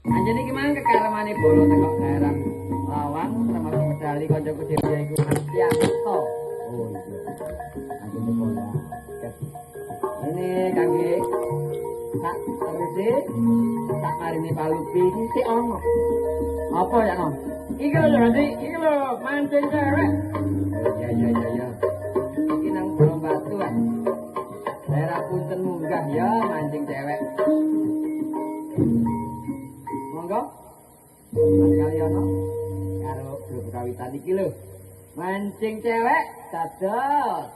Anjene iki mang kekaramane bolo teko daerah Lawang termasuk medali kancaku dhewe iku Astianto. Oh iya. Anjene bolo. Ini kangge tak terisi tak marini palupi iki sik ono. Apa ya, Nom? Iki lho, Nanti, iki lho mancing cewek. Iya. Iki nang Gunung Batu kan. Daerah Punten munggah ya mancing cewek. Monggo. Mas Kaliono karo grup kawitan iki lho. Mancing cewek dados.